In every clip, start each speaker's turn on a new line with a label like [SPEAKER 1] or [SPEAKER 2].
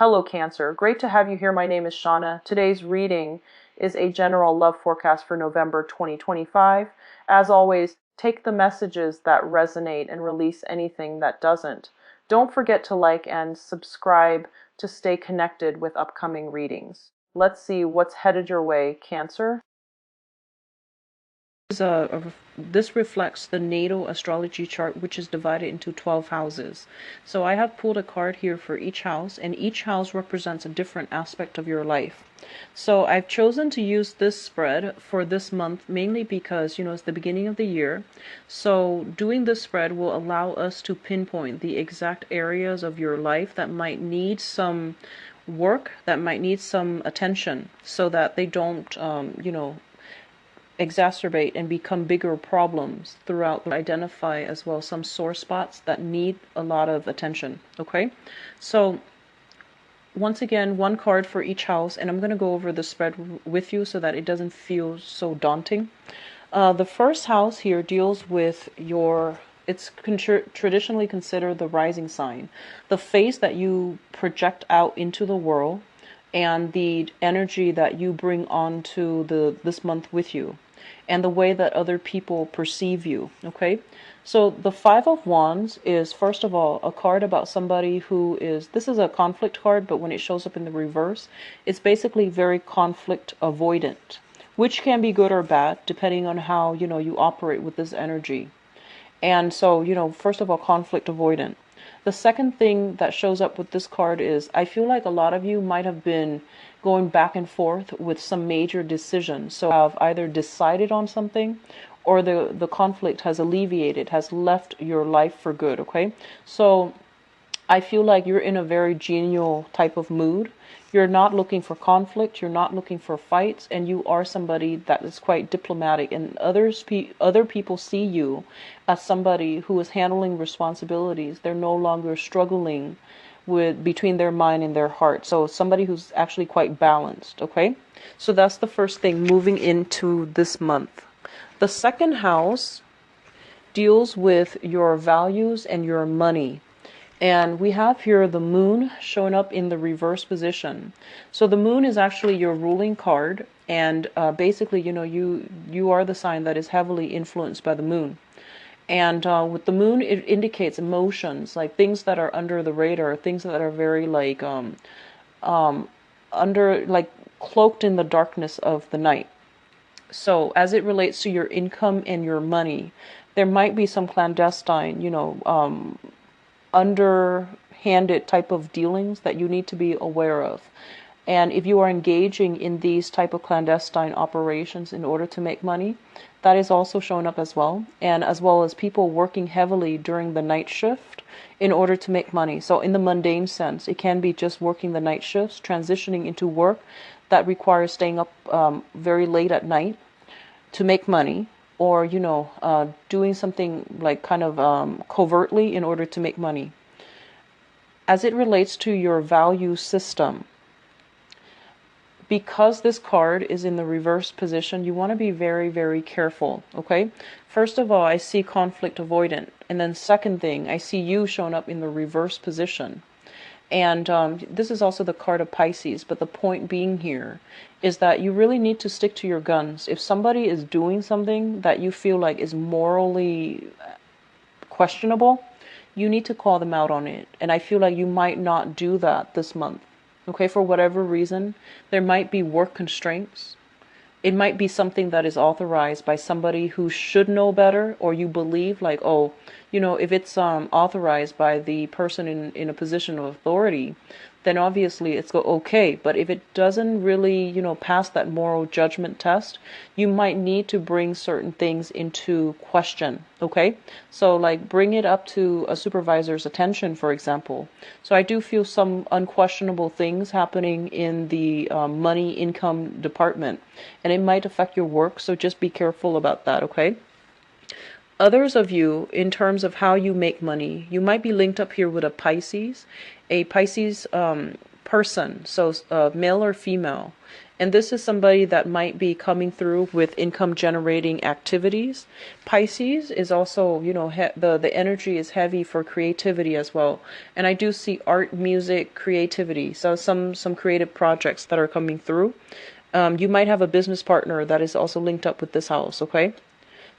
[SPEAKER 1] Hello Cancer, great to have you here. My name is Shauna. Today's reading is a general love forecast for November 2025. As always, take the messages that resonate and release anything that doesn't. Don't forget to like and subscribe to stay connected with upcoming readings. Let's see what's headed your way, Cancer.
[SPEAKER 2] This reflects the natal astrology chart, which is divided into 12 houses. So I have pulled a card here for each house, and each house represents a different aspect of your life. So I've chosen to use this spread for this month mainly because, it's the beginning of the year. So doing this spread will allow us to pinpoint the exact areas of your life that might need some work, that might need some attention, so that they don't, exacerbate and become bigger problems throughout. Identify as well some sore spots that need a lot of attention. Okay, so once again, one card for each house, and I'm going to go over the spread with you so that it doesn't feel so daunting. The first house here deals with it's traditionally considered the rising sign, the face that you project out into the world, and the energy that you bring onto this month with you, and the way that other people perceive you. Okay, so the Five of Wands is, first of all, a card about somebody who is, this is a conflict card, but when it shows up in the reverse, it's basically very conflict avoidant, which can be good or bad depending on how you operate with this energy. And so, first of all, conflict avoidant. The second thing that shows up with this card is, I feel like a lot of you might have been going back and forth with some major decisions. So have either decided on something, or the conflict has alleviated, has left your life for good. Okay, so I feel like you're in a very genial type of mood. You're not looking for conflict, you're not looking for fights, and you are somebody that is quite diplomatic, and other people see you as somebody who is handling responsibilities. They're no longer struggling with between their mind and their heart. So somebody who's actually quite balanced. Okay, so that's the first thing moving into this month. The second house deals with your values and your money. And we have here the moon showing up in the reverse position. So the moon is actually your ruling card. And basically, you are the sign that is heavily influenced by the moon. And with the moon, it indicates emotions, like things that are under the radar, things that are very like under, like cloaked in the darkness of the night. So as it relates to your income and your money, there might be some clandestine, underhanded type of dealings that you need to be aware of. And if you are engaging in these type of clandestine operations in order to make money, that is also showing up as well. And as well as people working heavily during the night shift in order to make money. So in the mundane sense, it can be just working the night shifts, transitioning into work that requires staying up very late at night to make money, or doing something like kind of covertly in order to make money. As it relates to your value system, because this card is in the reverse position, you want to be very, very careful. Okay, first of all, I see conflict avoidant, and then second thing, I see you showing up in the reverse position. And this is also the card of Pisces, but the point being here is that you really need to stick to your guns. If somebody is doing something that you feel like is morally questionable, you need to call them out on it. And I feel like you might not do that this month. Okay, for whatever reason, there might be work constraints. It might be something that is authorized by somebody who should know better, or you believe like, oh, if it's authorized by the person in a position of authority, then obviously it's okay. But if it doesn't really, pass that moral judgment test, you might need to bring certain things into question. Okay, so like bring it up to a supervisor's attention, for example. So I do feel some unquestionable things happening in the money income department, and it might affect your work. So just be careful about that. Okay. Others of you, in terms of how you make money, you might be linked up here with a Pisces person, so male or female. And this is somebody that might be coming through with income generating activities. Pisces is also, you know, the energy is heavy for creativity as well. And I do see art, music, creativity. So some creative projects that are coming through. You might have a business partner that is also linked up with this house, okay?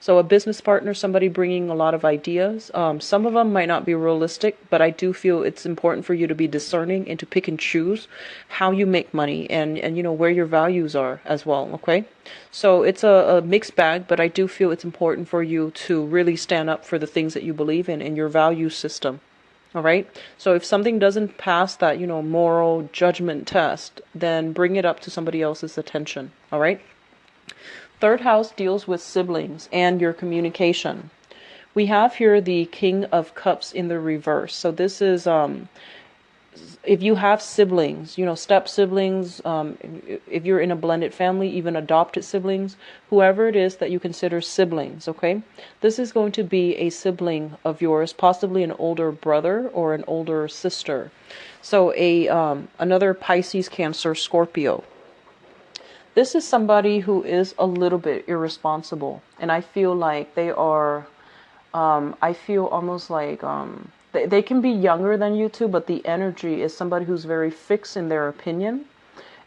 [SPEAKER 2] So a business partner, somebody bringing a lot of ideas. Some of them might not be realistic, but I do feel it's important for you to be discerning and to pick and choose how you make money and you know, where your values are as well, okay? So it's a mixed bag, but I do feel it's important for you to really stand up for the things that you believe in your value system. All right. So if something doesn't pass that, you know, moral judgment test, then bring it up to somebody else's attention. All right. Third house deals with siblings and your communication. We have here the King of Cups in the reverse. So this is if you have siblings, you know, step siblings, if you're in a blended family, even adopted siblings, whoever it is that you consider siblings, okay? This is going to be a sibling of yours, possibly an older brother or an older sister. So another Pisces, Cancer, Scorpio. This is somebody who is a little bit irresponsible, and I feel like they are, I feel almost like they can be younger than you two, but the energy is somebody who's very fixed in their opinion,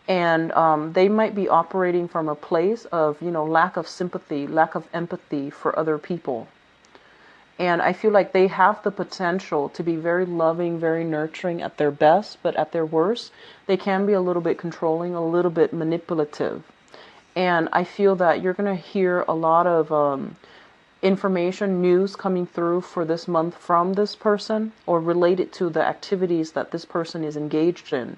[SPEAKER 2] and they might be operating from a place of, you know, lack of sympathy, lack of empathy for other people. And I feel like they have the potential to be very loving, very nurturing at their best, but at their worst, they can be a little bit controlling, a little bit manipulative. And I feel that you're going to hear a lot of information, news coming through for this month from this person or related to the activities that this person is engaged in.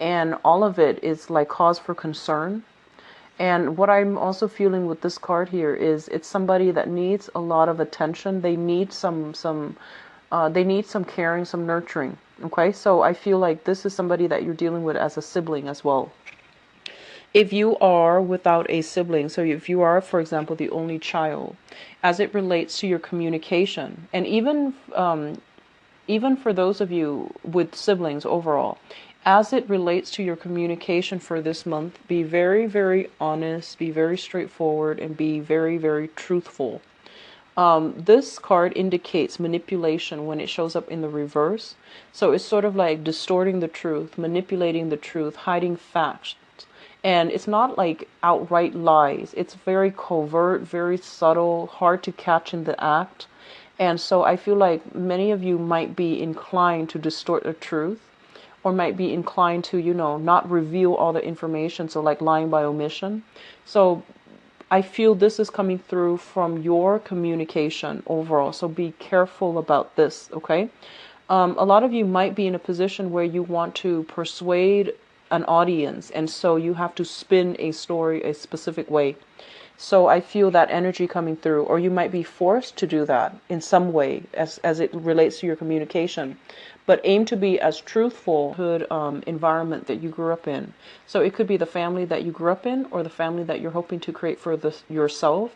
[SPEAKER 2] And all of it is like cause for concern. And what I'm also feeling with this card here is it's somebody that needs a lot of attention. They need some caring, some nurturing. Okay, so I feel like this is somebody that you're dealing with as a sibling as well. If you are without a sibling, so if you are, for example, the only child, as it relates to your communication, and even for those of you with siblings overall, as it relates to your communication for this month, be very, very honest, be very straightforward, and be very, very truthful. This card indicates manipulation when it shows up in the reverse. So it's sort of like distorting the truth, manipulating the truth, hiding facts. And it's not like outright lies. It's very covert, very subtle, hard to catch in the act. And so I feel like many of you might be inclined to distort the truth, or might be inclined to, you know, not reveal all the information. So like lying by omission. So I feel this is coming through from your communication overall. So be careful about this, okay? A lot of you might be in a position where you want to persuade an audience, and so you have to spin a story a specific way. So I feel that energy coming through, or you might be forced to do that in some way as it relates to your communication. But aim to be as truthful environment that you grew up in. So it could be the family that you grew up in, or the family that you're hoping to create for yourself.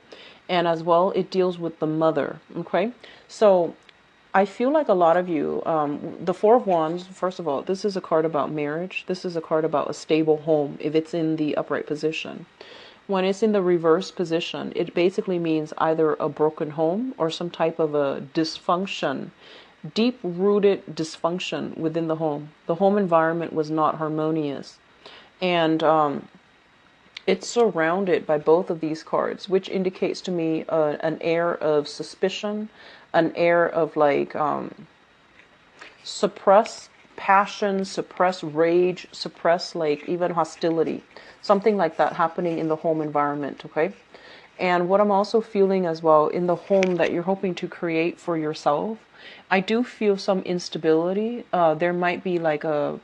[SPEAKER 2] And as well, it deals with the mother. Okay, so I feel like a lot of you, the Four of Wands, first of all, this is a card about marriage. This is a card about a stable home if it's in the upright position. When it's in the reverse position, it basically means either a broken home or some type of a dysfunction, deep-rooted dysfunction within the home. The home environment was not harmonious. And it's surrounded by both of these cards, which indicates to me an air of suspicion, an air of like suppress passion, suppress rage, suppress like even hostility, something like that happening in the home environment, okay? And what I'm also feeling as well in the home that you're hoping to create for yourself, I do feel some instability. There might be like a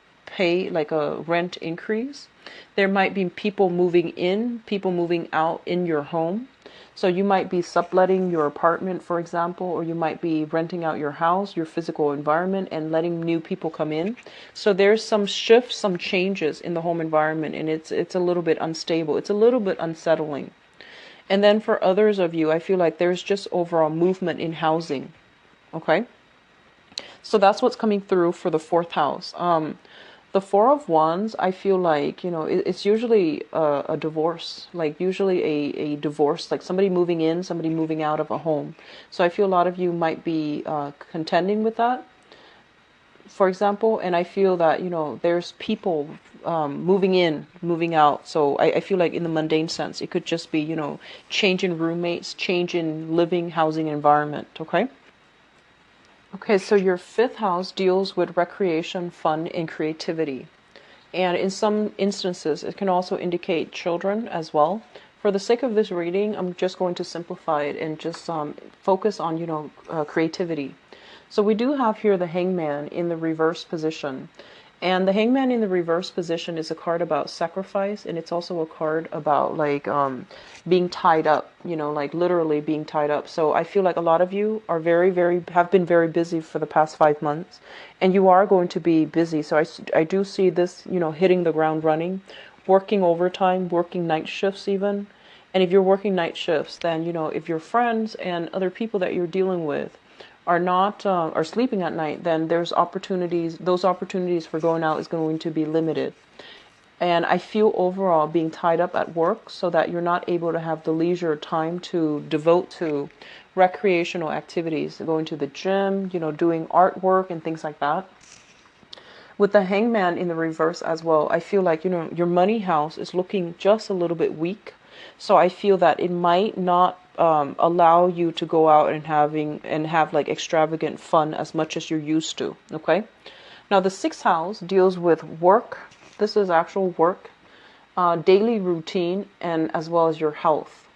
[SPEAKER 2] rent increase. There might be people moving in, people moving out in your home. So you might be subletting your apartment, for example, or you might be renting out your house, your physical environment, and letting new people come in. So there's some shifts, some changes in the home environment, and it's a little bit unstable. It's a little bit unsettling. And then for others of you, I feel like there's just overall movement in housing. Okay? So that's what's coming through for the fourth house. The Four of Wands, I feel like, it's usually a divorce, like usually a divorce, like somebody moving in, somebody moving out of a home. So I feel a lot of you might be contending with that, for example, and I feel that, there's people moving in, moving out. So I feel like in the mundane sense, it could just be, change in roommates, change in living, housing environment, okay? Okay, so your fifth house deals with recreation, fun, and creativity. And in some instances, it can also indicate children as well. For the sake of this reading, I'm just going to simplify it and just focus on, creativity. So we do have here the Hangman in the reverse position. And the Hangman in the reverse position is a card about sacrifice, and it's also a card about like being tied up, like literally being tied up. So I feel like a lot of you are have been very busy for the past 5 months, and you are going to be busy. So I do see this, hitting the ground running, working overtime, working night shifts even. And if you're working night shifts, then, if your friends and other people that you're dealing with are not are sleeping at night, then there's opportunities. Those opportunities for going out is going to be limited. And I feel overall being tied up at work so that you're not able to have the leisure time to devote to recreational activities, going to the gym, doing artwork and things like that. With the Hangman in the reverse as well, I feel like, your money house is looking just a little bit weak. So I feel that it might not allow you to go out and have like extravagant fun as much as you're used to. Okay. Now the sixth house deals with work. This is actual work, daily routine, and as well as your health.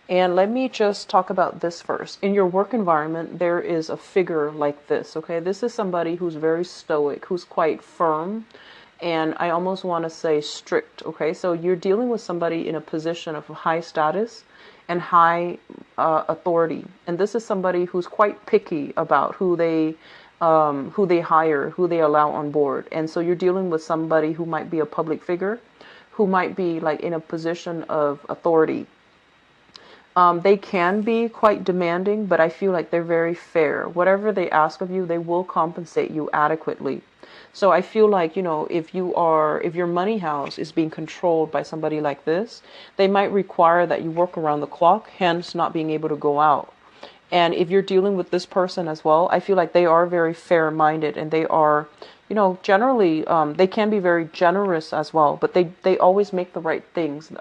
[SPEAKER 2] And let me just talk about this first. In your work environment, there is a figure like this. Okay. This is somebody who's very stoic, who's quite firm. And I almost want to say strict. Okay. So you're dealing with somebody in a position of high status and high authority, and this is somebody who's quite picky about who they hire, who they allow on board. And so you're dealing with somebody who might be a public figure, who might be like in a position of authority. They can be quite demanding, but I feel like they're very fair. Whatever they ask of you, they will compensate you adequately. So I feel like, if your money house is being controlled by somebody like this, they might require that you work around the clock, hence not being able to go out. And if you're dealing with this person as well, I feel like they are very fair-minded, and they are, generally, they can be very generous as well, but they always make the right things,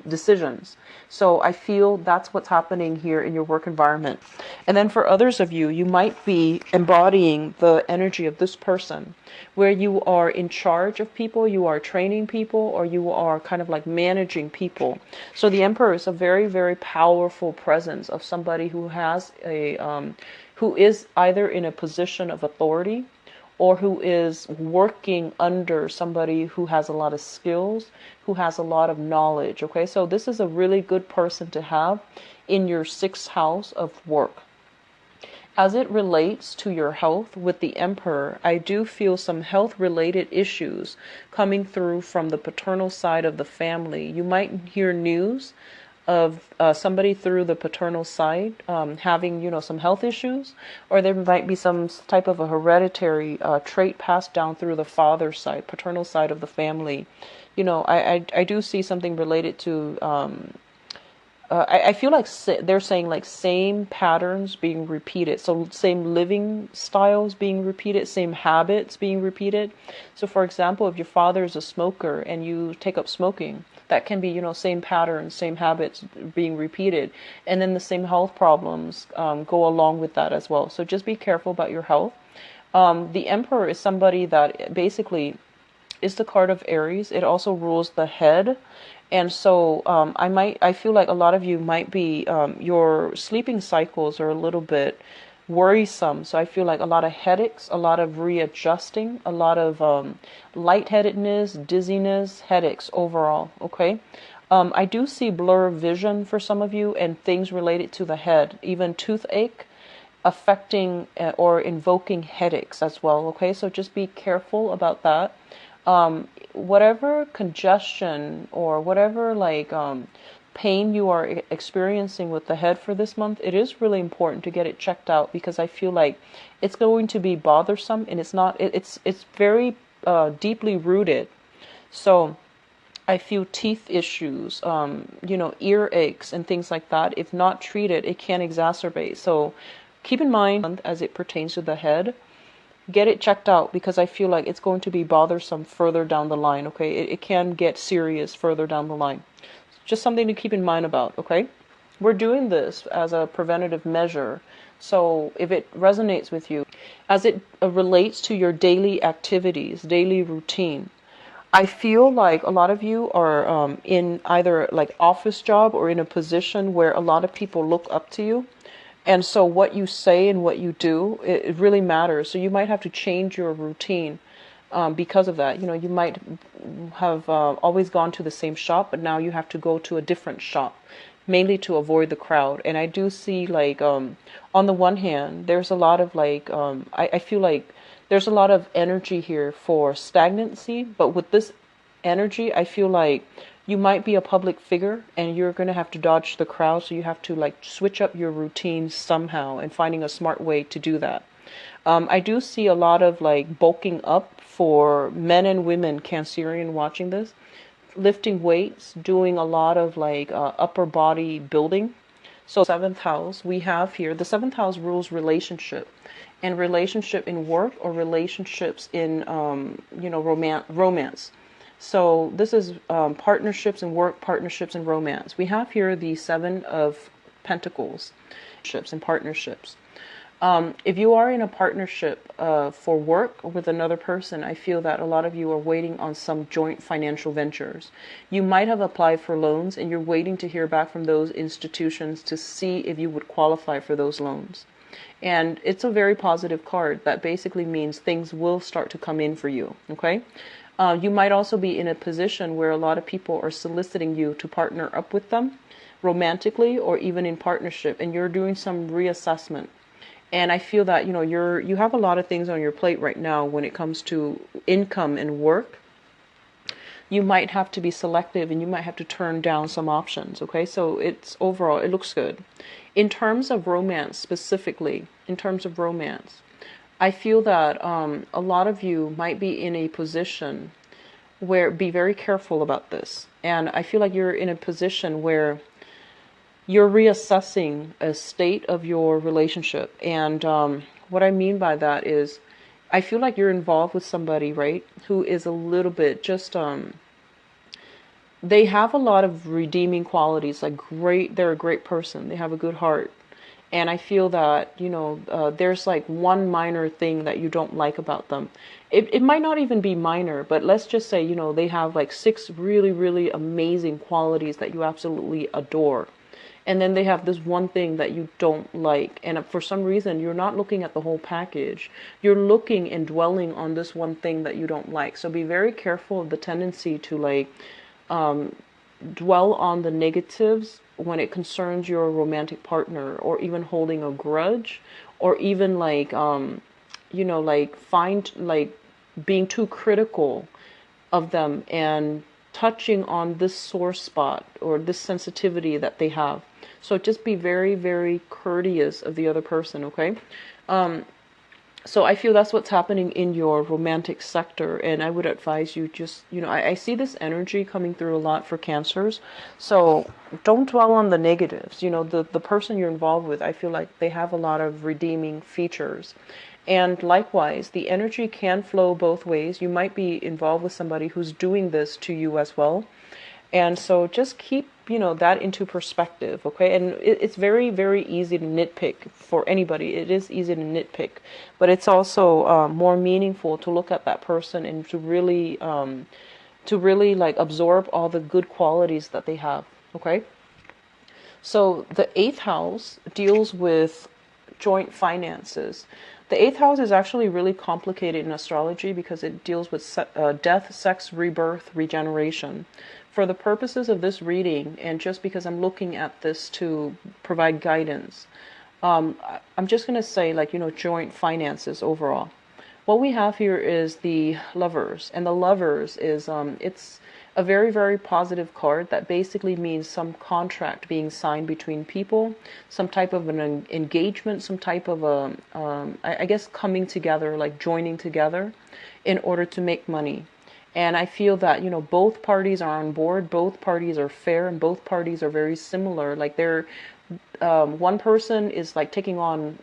[SPEAKER 2] decisions. So I feel that's what's happening here in your work environment. And then for others of you, you might be embodying the energy of this person, where you are in charge of people, you are training people, or you are kind of like managing people. So the Emperor is a very, very powerful presence of somebody who has who is either in a position of authority, or who is working under somebody who has a lot of skills, who has a lot of knowledge. Okay, so this is a really good person to have in your sixth house of work. As it relates to your health with the Emperor, I do feel some health-related issues coming through from the paternal side of the family. You might hear news of somebody through the paternal side having, some health issues, or there might be some type of a hereditary trait passed down through the father's side, paternal side of the family. I do see something related to I feel like they're saying like same patterns being repeated. So same living styles being repeated, same habits being repeated. So for example, if your father is a smoker and you take up smoking, that can be, same patterns, same habits being repeated. And then the same health problems go along with that as well. So just be careful about your health. The Emperor is somebody that basically is the card of Aries. It also rules the head. And so I feel like a lot of you might be, your sleeping cycles are a little bit worrisome. So I feel like a lot of headaches, a lot of readjusting, a lot of lightheadedness, dizziness, headaches overall. Okay. I do see blur vision for some of you and things related to the head, even toothache affecting or invoking headaches as well. Okay. So just be careful about that. Whatever congestion or whatever pain you are experiencing with the head for this month, it is really important to get it checked out, because I feel like it's going to be bothersome, and it's not. It's very deeply rooted. So I feel teeth issues, ear aches and things like that. If not treated, it can exacerbate. So keep in mind, as it pertains to the head, get it checked out, because I feel like it's going to be bothersome further down the line, okay? It can get serious further down the line. Just something to keep in mind about, okay? We're doing this as a preventative measure. So if it resonates with you, as it relates to your daily activities, daily routine, I feel like a lot of you are in either like office job or in a position where a lot of people look up to you. And so what you say and what you do, it really matters. So you might have to change your routine because of that. You might have always gone to the same shop, but now you have to go to a different shop, mainly to avoid the crowd. And I do see like, on the one hand, there's a lot of like, I feel like there's a lot of energy here for stagnancy, but with this energy, I feel like you might be a public figure and you're going to have to dodge the crowd. So you have to like switch up your routine somehow, and finding a smart way to do that. I do see a lot of like bulking up for men and women Cancerian watching this, lifting weights, doing a lot of like upper body building. So seventh house, we have here, the seventh house rules relationship, and relationship in work or relationships in, romance. So this is partnerships in work, partnerships in romance. We have here the Seven of Pentacles, partnerships and partnerships. If you are in a partnership for work with another person, I feel that a lot of you are waiting on some joint financial ventures. You might have applied for loans and you're waiting to hear back from those institutions to see if you would qualify for those loans. And it's a very positive card. That basically means things will start to come in for you, okay? You might also be in a position where a lot of people are soliciting you to partner up with them romantically or even in partnership, and you're doing some reassessment. And I feel that, you have a lot of things on your plate right now when it comes to income and work. You might have to be selective and you might have to turn down some options, okay? So it's overall, it looks good. In terms of romance specifically, I feel that a lot of you might be in a position where, be very careful about this. And I feel like you're in a position where you're reassessing a state of your relationship. And what I mean by that is, I feel like you're involved with somebody, right, who is a little bit just, they have a lot of redeeming qualities, like they're a great person, they have a good heart. And I feel that, there's like one minor thing that you don't like about them. It might not even be minor, but let's just say, they have like 6 really, really amazing qualities that you absolutely adore. And then they have this one thing that you don't like. And for some reason, you're not looking at the whole package. You're looking and dwelling on this one thing that you don't like. So be very careful of the tendency to like dwell on the negatives when it concerns your romantic partner, or even holding a grudge, or even like, being too critical of them and touching on this sore spot or this sensitivity that they have. So just be very, very courteous of the other person, okay? So I feel that's what's happening in your romantic sector, and I would advise you just, I see this energy coming through a lot for Cancers, so don't dwell on the negatives. The person you're involved with, I feel like they have a lot of redeeming features. And likewise, the energy can flow both ways. You might be involved with somebody who's doing this to you as well. And so just keep, that into perspective, okay? And it's very, very easy to nitpick for anybody. It is easy to nitpick, but it's also more meaningful to look at that person and to really like absorb all the good qualities that they have, okay? So the 8th house deals with joint finances. The 8th house is actually really complicated in astrology because it deals with death, sex, rebirth, regeneration. For the purposes of this reading, and just because I'm looking at this to provide guidance, I'm just going to say, like, joint finances overall. What we have here is the Lovers, and the Lovers is it's a very, very positive card that basically means some contract being signed between people, some type of an engagement, some type of a I guess coming together, like joining together in order to make money. And I feel that, you know, both parties are on board, both parties are fair, and both parties are very similar. Like they're one person is like taking on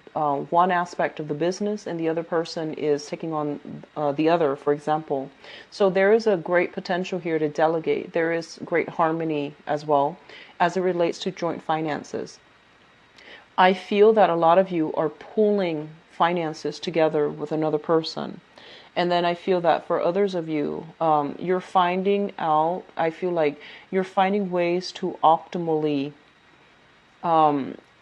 [SPEAKER 2] one aspect of the business, and the other person is taking on the other, for example. So there is a great potential here to delegate. There is great harmony as well as it relates to joint finances. I feel that a lot of you are pooling finances together with another person. And then I feel that for others of you, you're finding out, I feel like you're finding ways to optimally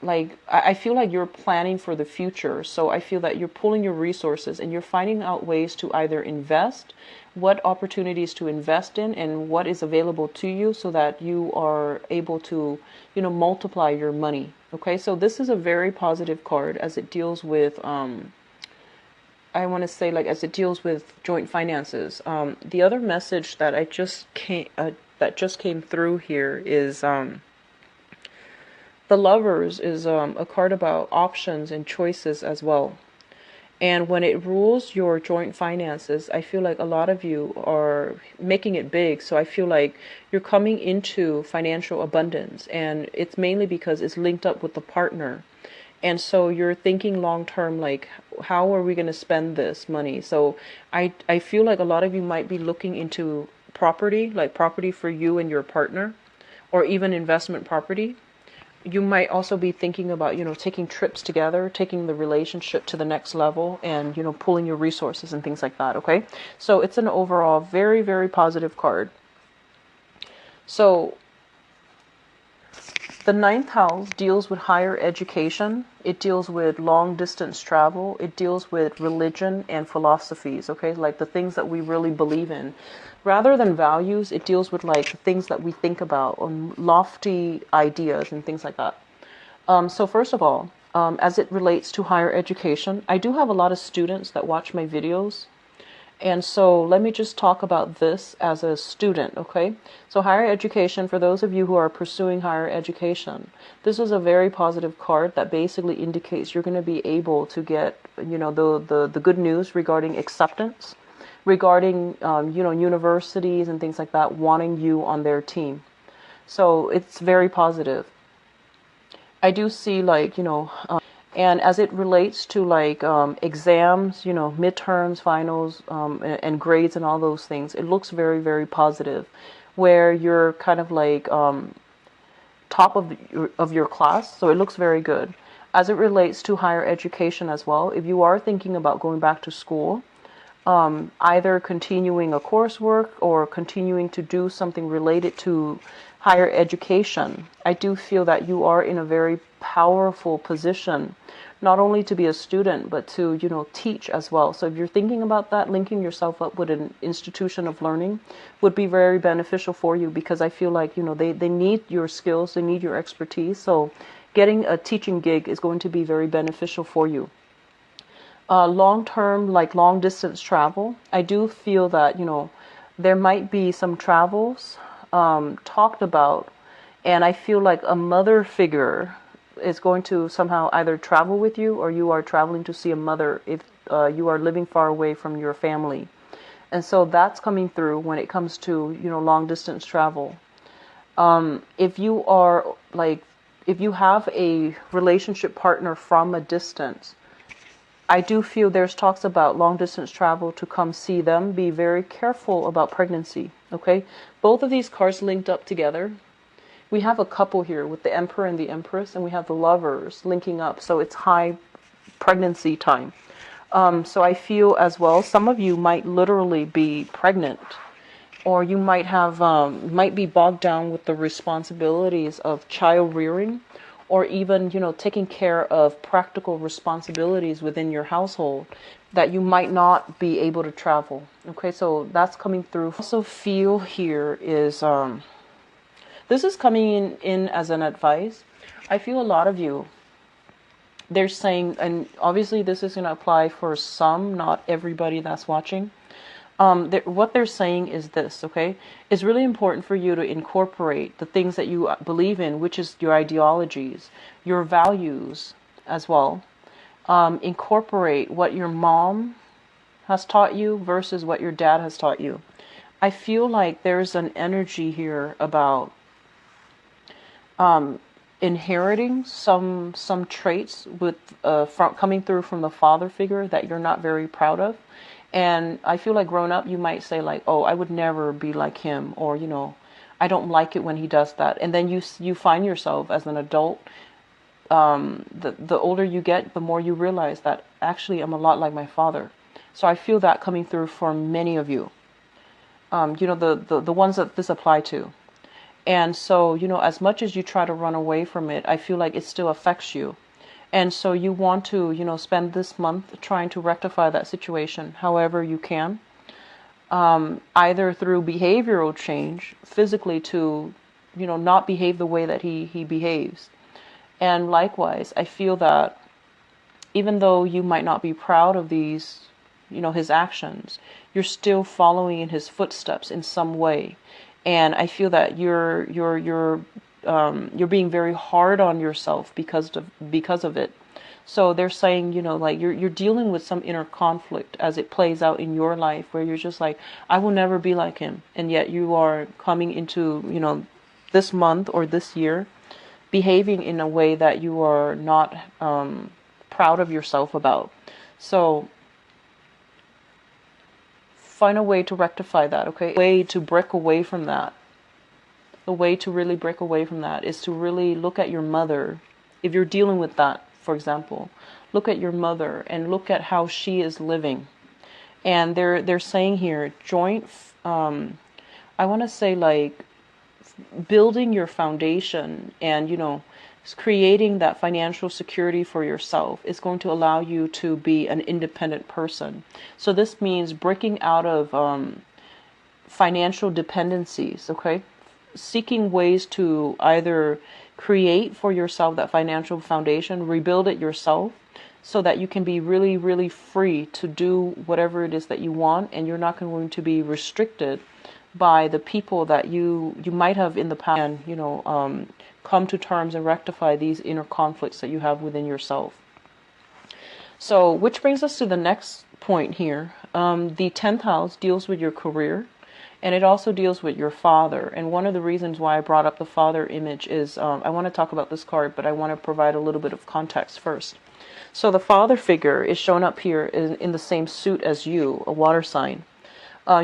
[SPEAKER 2] like I feel like you're planning for the future. So I feel that you're pulling your resources and you're finding out ways to either invest, what opportunities to invest in, and what is available to you so that you are able to, you know, multiply your money. Okay, so this is a very positive card as it deals with I want to say, like, as it deals with joint finances. The other message that I just came that just came through here is the Lovers is a card about options and choices as well. And when it rules your joint finances, I feel like a lot of you are making it big. So I feel like you're coming into financial abundance, and it's mainly because it's linked up with the partner. And so you're thinking long term, like, how are we going to spend this money? So I feel like a lot of you might be looking into property, like property for you and your partner, or even investment property. You might also be thinking about, you know, taking trips together, taking the relationship to the next level, and, you know, pulling your resources and things like that. Okay. So it's an overall very, very positive card. So the ninth house deals with higher education. It deals with long distance travel. It deals with religion and philosophies, okay? Like the things that we really believe in. Rather than values, it deals with like the things that we think about, lofty ideas and things like that. So first of all, as it relates to higher education, I do have a lot of students that watch my videos. And so let me just talk about this as a student, okay? So higher education, for those of you who are pursuing higher education, this is a very positive card that basically indicates you're going to be able to get, you know, the good news regarding acceptance, regarding, you know, universities and things like that wanting you on their team. So it's very positive. I do see, like, you know, and as it relates to like exams, you know, midterms, finals, and grades and all those things, it looks very, very positive, where you're kind of like top of your class. So it looks very good. As it relates to higher education as well, if you are thinking about going back to school, either continuing a coursework or continuing to do something related to higher education, I do feel that you are in a very powerful position, not only to be a student, but to, you know, teach as well. So if you're thinking about that, linking yourself up with an institution of learning would be very beneficial for you, because I feel like, you know, they need your skills, they need your expertise. So getting a teaching gig is going to be very beneficial for you. Long-term, like long-distance travel, I do feel that, you know, there might be some travels talked about, and I feel like a mother figure is going to somehow either travel with you, or you are traveling to see a mother if you are living far away from your family. And so that's coming through when it comes to, you know, long-distance travel. If you are like, if you have a relationship partner from a distance, I do feel there's talks about long distance travel to come see them. Be very careful about pregnancy, okay? Both of these cards linked up together. We have a couple here with the Emperor and the Empress, and we have the Lovers linking up. So it's high pregnancy time. So I feel as well, some of you might literally be pregnant, or you might have, might be bogged down with the responsibilities of child rearing, or even, you know, taking care of practical responsibilities within your household, that you might not be able to travel. Okay, so that's coming through. Also feel here is, this is coming in as an advice. I feel a lot of you they're saying, and obviously this is going to apply for some, not everybody that's watching. What they're saying is this, okay? It's really important for you to incorporate the things that you believe in, which is your ideologies, your values as well. Incorporate what your mom has taught you versus what your dad has taught you. I feel like there's an energy here about inheriting some traits with from coming through from the father figure that you're not very proud of. And I feel like growing up, you might say like, oh, I would never be like him, or, you know, I don't like it when he does that. And then you find yourself as an adult, the older you get, the more you realize that actually I'm a lot like my father. So I feel that coming through for many of you, you know, the ones that this apply to. And so, you know, as much as you try to run away from it, I feel like it still affects you. And so you want to, you know, spend this month trying to rectify that situation however you can, either through behavioral change, physically to, you know, not behave the way that he behaves. And likewise, I feel that even though you might not be proud of these, you know, his actions, you're still following in his footsteps in some way. And I feel that you're being very hard on yourself because of it. So they're saying, you know, like you're dealing with some inner conflict as it plays out in your life, where you're just like, I will never be like him, and yet you are coming into, you know, this month or this year, behaving in a way that you are not proud of yourself about. So find a way to rectify that, okay? A way to break away from that. The way to really break away from that is to really look at your mother. If you're dealing with that, for example, look at your mother and look at how she is living. And they're saying here, I want to say like building your foundation and, you know, creating that financial security for yourself is going to allow you to be an independent person. So this means breaking out of financial dependencies, okay? Seeking ways to either create for yourself that financial foundation, rebuild it yourself, so that you can be really, really free to do whatever it is that you want, and you're not going to be restricted by the people that you might have in the past, and, you know, come to terms and rectify these inner conflicts that you have within yourself. So, which brings us to the next point here. The 10th house deals with your career, and it also deals with your father. And one of the reasons why I brought up the father image is I want to talk about this card, but I want to provide a little bit of context first. So the father figure is shown up here in the same suit as you, a water sign.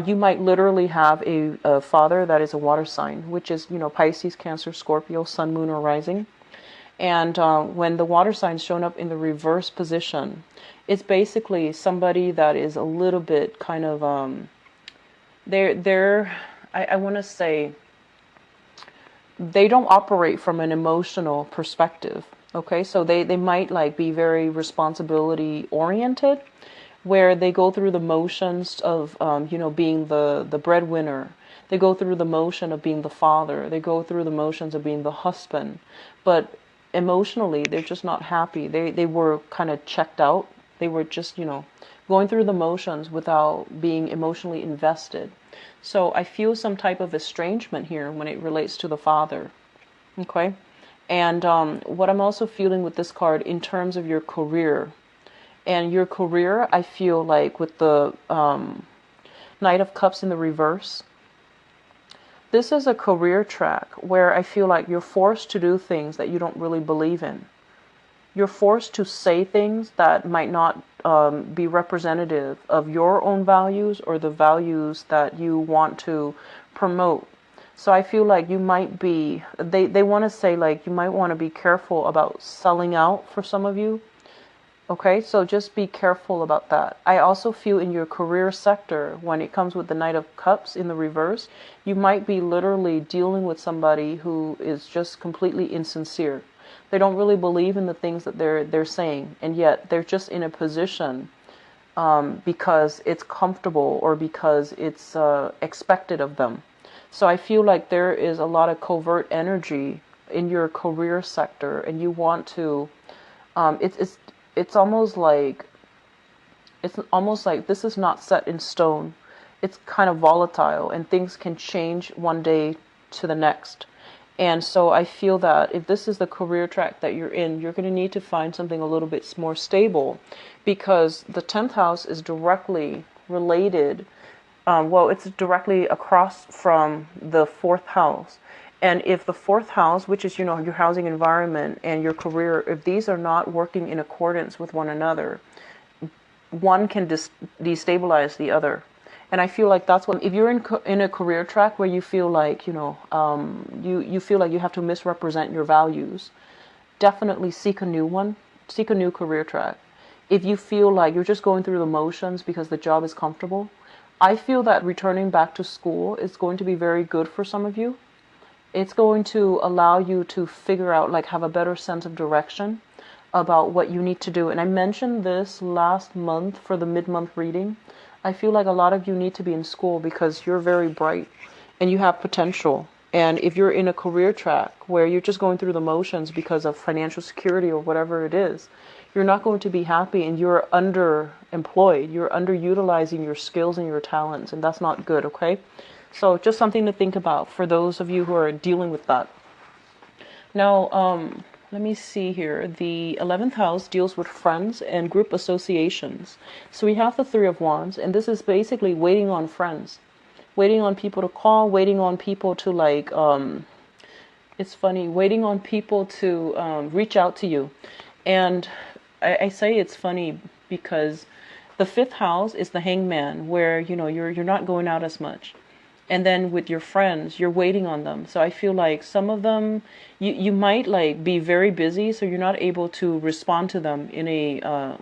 [SPEAKER 2] You might literally have a father that is a water sign, which is, you know, Pisces, Cancer, Scorpio, Sun, Moon, or Rising. And when the water sign's shown up in the reverse position, it's basically somebody that is a little bit kind of, I want to say, they don't operate from an emotional perspective. Okay, so they might like be very responsibility oriented, where they go through the motions of, you know, being the breadwinner. They go through the motion of being the father. They go through the motions of being the husband. But emotionally, they're just not happy. They were kind of checked out. They were just, you know, going through the motions without being emotionally invested. So I feel some type of estrangement here when it relates to the father. Okay? And what I'm also feeling with this card in terms of your career. And your career, I feel like with the Knight of Cups in the reverse, this is a career track where I feel like you're forced to do things that you don't really believe in. You're forced to say things that might not be representative of your own values or the values that you want to promote. So I feel like you might be, they want to say like you might want to be careful about selling out for some of you. Okay, so just be careful about that. I also feel in your career sector, when it comes with the Knight of Cups in the reverse, you might be literally dealing with somebody who is just completely insincere. They don't really believe in the things that they're saying, and yet they're just in a position because it's comfortable or because it's expected of them. So I feel like there is a lot of covert energy in your career sector, and you want to Um, it's it's it's almost like this is not set in stone. It's kind of volatile, and things can change one day to the next. And so I feel that if this is the career track that you're in, you're going to need to find something a little bit more stable, because the 10th house is directly related. Well, it's directly across from the 4th house. And if the 4th house, which is, your housing environment and your career, if these are not working in accordance with one another, one can destabilize the other. And I feel like that's what, if you're in a career track where you feel like, you feel like you have to misrepresent your values, definitely seek a new one, seek a new career track. If you feel like you're just going through the motions because the job is comfortable, I feel that returning back to school is going to be very good for some of you. It's going to allow you to figure out, like, have a better sense of direction about what you need to do. And I mentioned this last month for the mid-month reading. I feel like a lot of you need to be in school because you're very bright and you have potential. And if you're in a career track where you're just going through the motions because of financial security or whatever it is, you're not going to be happy, and you're underemployed. You're underutilizing your skills and your talents, and that's not good, okay? So just something to think about for those of you who are dealing with that. Now, let me see here. The 11th house deals with friends and group associations. So we have the Three of Wands, and this is basically waiting on friends, waiting on people to call, waiting on people to, like, it's funny, waiting on people to reach out to you. And I say it's funny because the 5th house is the Hangman, where, you're not going out as much. And then with your friends, you're waiting on them. So I feel like some of them, you might, like, be very busy, so you're not able to respond to them in a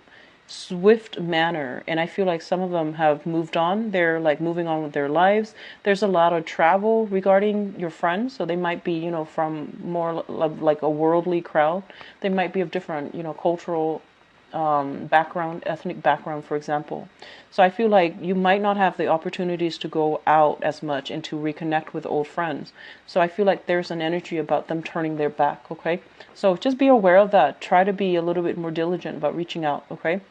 [SPEAKER 2] swift manner. And I feel like some of them have moved on. They're, like, moving on with their lives. There's a lot of travel regarding your friends. So they might be, from more like a worldly crowd. They might be of different, cultural background, ethnic background, for example. So I feel like you might not have the opportunities to go out as much and to reconnect with old friends. So I feel like there's an energy about them turning their back, okay? So just be aware of that. Try to be a little bit more diligent about reaching out, okay?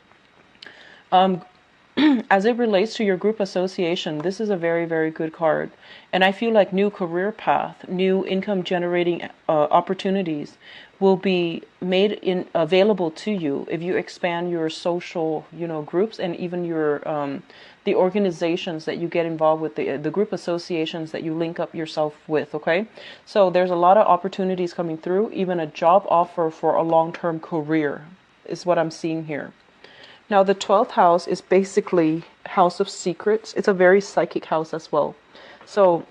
[SPEAKER 2] As it relates to your group association, this is a very, very good card. And I feel like new career path, new income generating opportunities will be made available to you if you expand your social, groups, and even your the organizations that you get involved with, the group associations that you link up yourself with, okay? So there's a lot of opportunities coming through, even a job offer for a long-term career is what I'm seeing here. Now, the 12th house is basically house of secrets. It's a very psychic house as well. So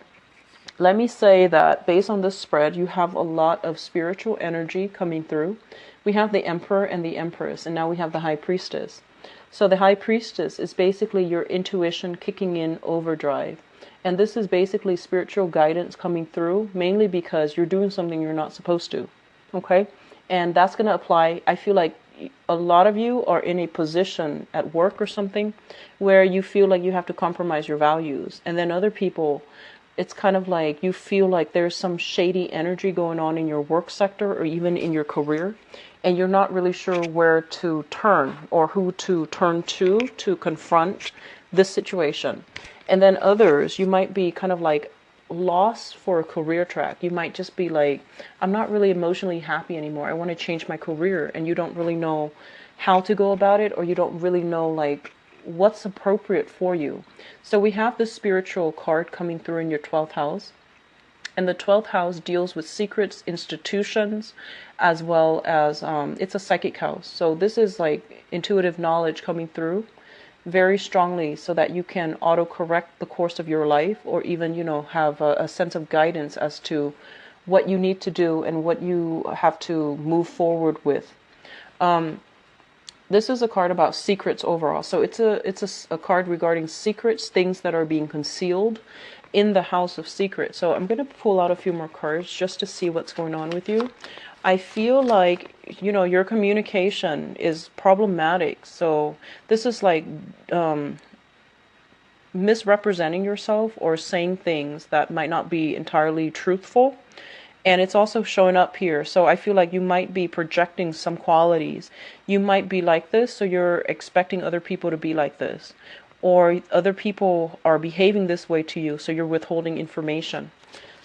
[SPEAKER 2] let me say that based on this spread, you have a lot of spiritual energy coming through. We have the Emperor and the Empress, and now we have the High Priestess. So the High Priestess is basically your intuition kicking in overdrive. And this is basically spiritual guidance coming through, mainly because you're doing something you're not supposed to. Okay? And that's going to apply, I feel like, a lot of you are in a position at work or something where you feel like you have to compromise your values. And then other people, it's kind of like you feel like there's some shady energy going on in your work sector or even in your career. And you're not really sure where to turn or who to turn to confront this situation. And then others, you might be kind of like lost for a career track. You might just be like, I'm not really emotionally happy anymore. I want to change my career. And you don't really know how to go about it, or you don't really know, like, what's appropriate for you. So we have this spiritual card coming through in your 12th house. And the 12th house deals with secrets, institutions, as well as it's a psychic house. So this is like intuitive knowledge coming through very strongly so that you can auto-correct the course of your life, or even, have a sense of guidance as to what you need to do and what you have to move forward with. This is a card about secrets overall. So it's a card regarding secrets, things that are being concealed in the house of secrets. So I'm going to pull out a few more cards just to see what's going on with you. I feel like, your communication is problematic. So this is like misrepresenting yourself or saying things that might not be entirely truthful. And it's also showing up here. So I feel like you might be projecting some qualities. You might be like this, so you're expecting other people to be like this. Or other people are behaving this way to you, so you're withholding information.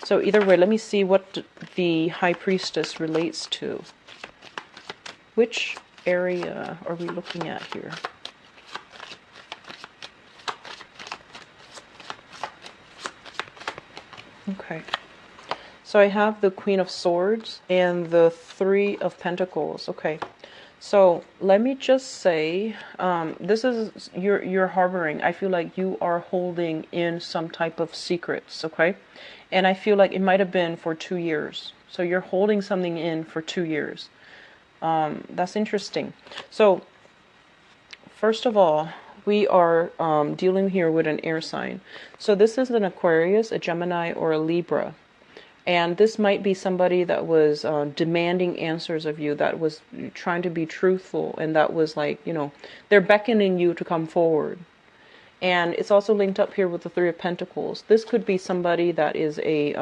[SPEAKER 2] So either way, let me see what the High Priestess relates to. Which area are we looking at here? Okay. So I have the Queen of Swords and the Three of Pentacles. Okay. So let me just say, this is, you're harboring. I feel like you are holding in some type of secrets, okay? And I feel like it might have been for 2 years. So you're holding something in for 2 years. That's interesting. So first of all, we are dealing here with an air sign. So this is an Aquarius, a Gemini, or a Libra. And this might be somebody that was demanding answers of you, that was trying to be truthful, and that was like, you know, they're beckoning you to come forward. And it's also linked up here with the Three of Pentacles. This could be somebody that is a,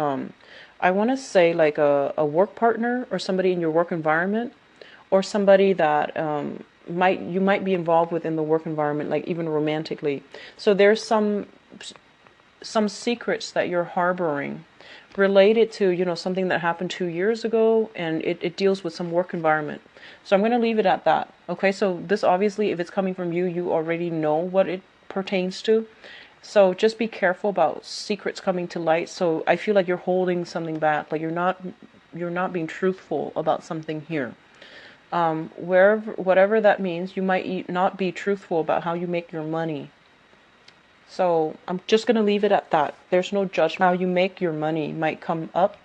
[SPEAKER 2] I want to say like a work partner, or somebody in your work environment, or somebody that you might be involved with in the work environment, like even romantically. So there's some secrets that you're harboring related to, you know, something that happened 2 years ago, and it deals with some work environment. So I'm going to leave it at that. Okay, so this obviously, if it's coming from you, you already know what it pertains to. So just be careful about secrets coming to light. So I feel like you're holding something back, like you're not being truthful about something here. Whatever that means, you might not be truthful about how you make your money. So I'm just going to leave it at that. There's no judgment. How you make your money might come up.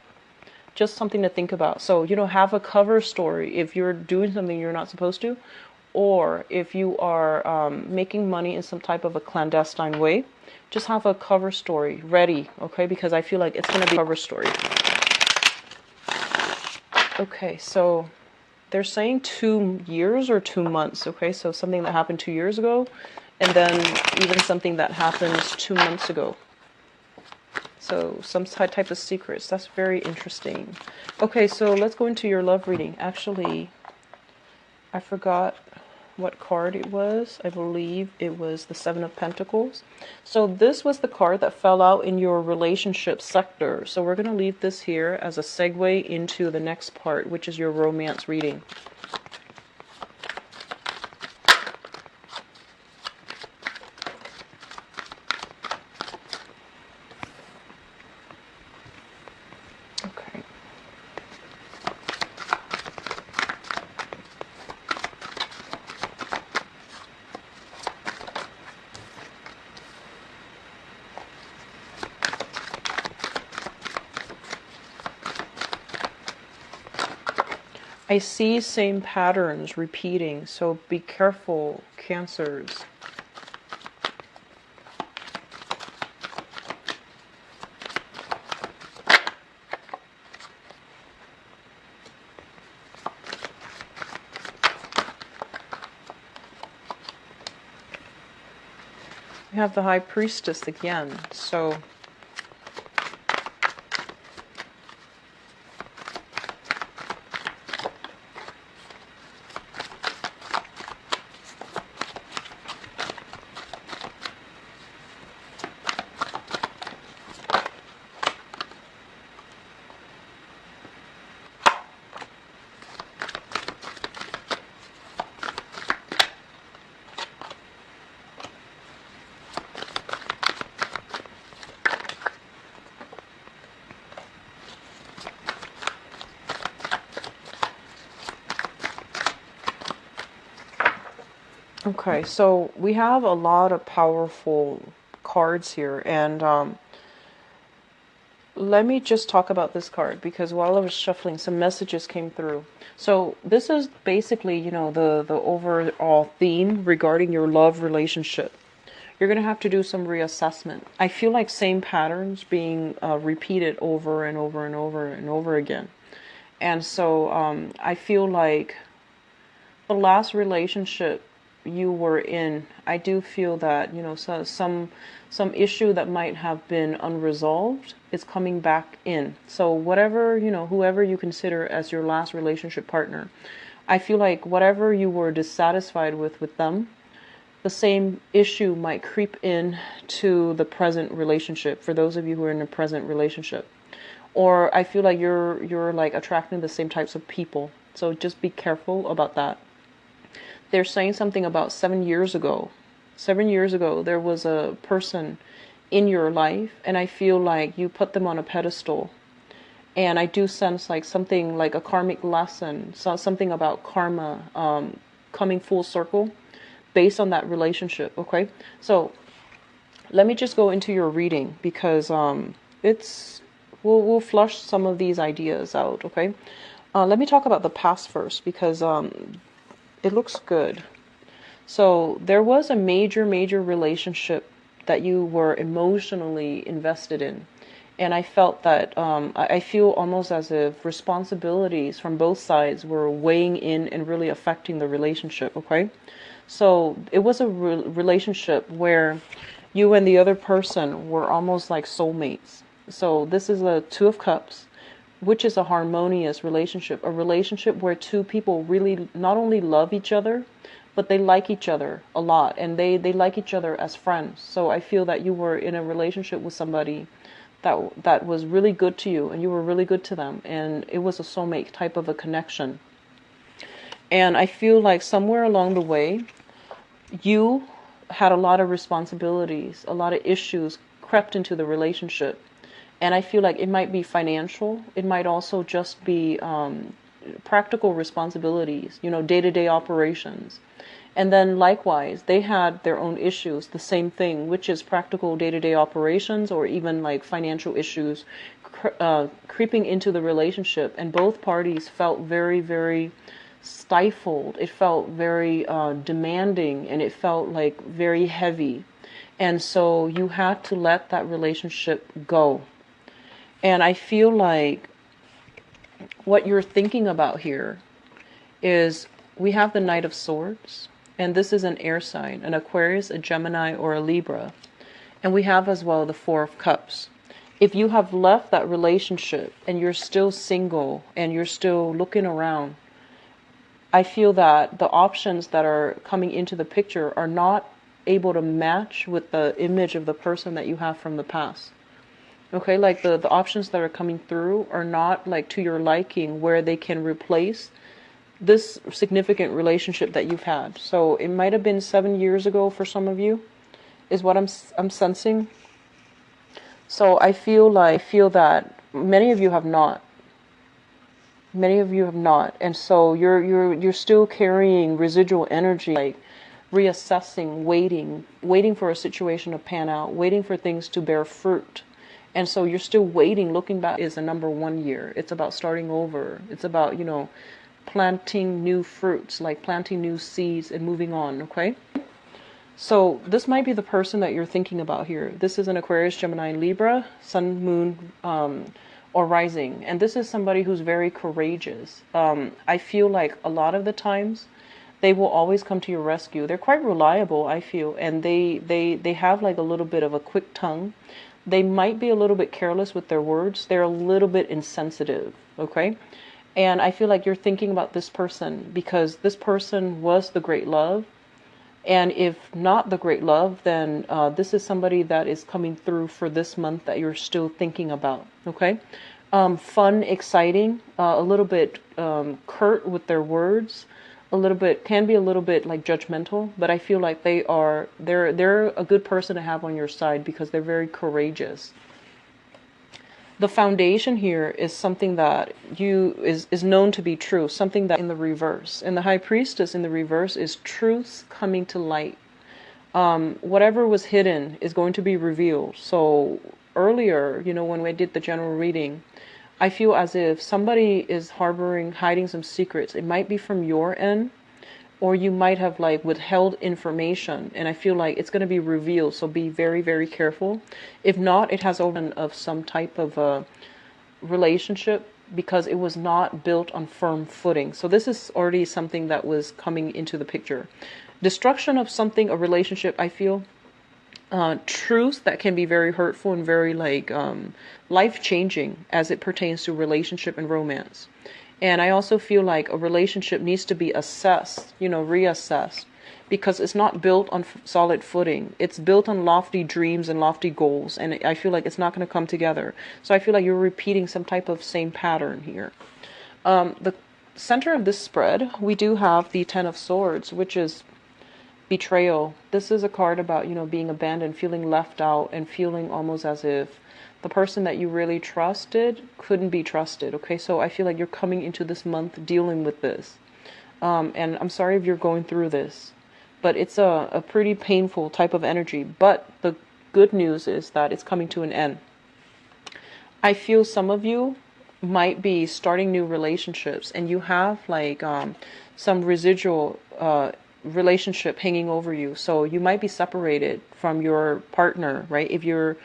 [SPEAKER 2] Just something to think about. So, you know, have a cover story if you're doing something you're not supposed to, or if you are making money in some type of a clandestine way. Just have a cover story ready, okay? Because I feel like it's going to be a cover story. Okay, so they're saying 2 years or 2 months, okay? So something that happened 2 years ago, and then even something that happens 2 months ago. So some type of secrets. That's very interesting. Okay, so let's go into your love reading. Actually, I forgot what card it was. I believe it was the Seven of Pentacles. So this was the card that fell out in your relationship sector. So we're going to leave this here as a segue into the next part, which is your romance reading. Okay. I see same patterns repeating, so be careful, Cancers. We have the High Priestess again, so okay, so we have a lot of powerful cards here, and let me just talk about this card, because while I was shuffling, some messages came through. So this is basically, you know, the overall theme regarding your love relationship. You're going to have to do some reassessment. I feel like same patterns being repeated over and over and over and over again. And so I feel like the last relationship you were in, I do feel that, some issue that might have been unresolved is coming back in. So whatever, whoever you consider as your last relationship partner, I feel like whatever you were dissatisfied with them, the same issue might creep in to the present relationship, for those of you who are in a present relationship. Or I feel like you're like attracting the same types of people. So just be careful about that. They're saying something about 7 years ago. 7 years ago, there was a person in your life, and I feel like you put them on a pedestal. And I do sense like something like a karmic lesson, so something about karma coming full circle based on that relationship. Okay, so let me just go into your reading, because we'll flush some of these ideas out. Okay, let me talk about the past first, because it looks good. So there was a major relationship that you were emotionally invested in. And I felt that, I feel almost as if responsibilities from both sides were weighing in and really affecting the relationship, okay? So it was a relationship where you and the other person were almost like soulmates. So this is a Two of Cups, which is a harmonious relationship, a relationship where two people really not only love each other, but they like each other a lot, and they like each other as friends. So I feel that you were in a relationship with somebody that was really good to you, and you were really good to them, and it was a soulmate type of a connection. And I feel like somewhere along the way, you had a lot of responsibilities, a lot of issues crept into the relationship. And I feel like it might be financial. It might also just be practical responsibilities, day-to-day operations. And then likewise, they had their own issues, the same thing, which is practical day-to-day operations, or even like financial issues creeping into the relationship. And both parties felt very, very stifled. It felt very demanding, and it felt like very heavy. And so you had to let that relationship go. And I feel like what you're thinking about here is, we have the Knight of Swords, and this is an air sign, an Aquarius, a Gemini, or a Libra. And we have as well the Four of Cups. If you have left that relationship and you're still single and you're still looking around, I feel that the options that are coming into the picture are not able to match with the image of the person that you have from the past. Okay, like the options that are coming through are not like to your liking, where they can replace this significant relationship that you've had. So it might have been 7 years ago for some of you, is what I'm sensing. So I feel that many of you have not. Many of you have not, and so you're still carrying residual energy, like reassessing, waiting for a situation to pan out, waiting for things to bear fruit. And so you're still waiting. Looking back is a number 1 year. It's about starting over. It's about, planting new fruits, like planting new seeds and moving on, okay? So this might be the person that you're thinking about here. This is an Aquarius, Gemini, Libra, Sun, Moon, or Rising. And this is somebody who's very courageous. I feel like a lot of the times they will always come to your rescue. They're quite reliable, I feel, and they have like a little bit of a quick tongue. They might be a little bit careless with their words. They're a little bit insensitive, okay? And I feel like you're thinking about this person because this person was the great love. And if not the great love, then this is somebody that is coming through for this month that you're still thinking about, okay? Fun, exciting, a little bit curt with their words, can be a little bit like judgmental, but I feel like they're a good person to have on your side because they're very courageous. The foundation here is something that is known to be true, something that in the reverse. And the High Priestess in the reverse is truth coming to light. Whatever was hidden is going to be revealed. So earlier, when we did the general reading, I feel as if somebody is hiding some secrets. It might be from your end, or you might have like withheld information, and I feel like it's going to be revealed. So be very, very careful. If not, it has opened of some type of a relationship because it was not built on firm footing. So this is already something that was coming into the picture. destruction of something, a relationship, I feel. Truths that can be very hurtful and very like life-changing as it pertains to relationship and romance. And I also feel like a relationship needs to be assessed, reassessed, because it's not built on solid footing. It's built on lofty dreams and lofty goals, and I feel like it's not going to come together. So I feel like you're repeating some type of same pattern here. The center of this spread, we do have the Ten of Swords, which is betrayal. This is a card about, being abandoned, feeling left out, and feeling almost as if the person that you really trusted couldn't be trusted. Okay, so I feel like you're coming into this month dealing with this. And I'm sorry if you're going through this, but it's a pretty painful type of energy. But the good news is that it's coming to an end. I feel some of you might be starting new relationships, and you have like some residual relationship hanging over you. So you might be separated from your partner, right? If you're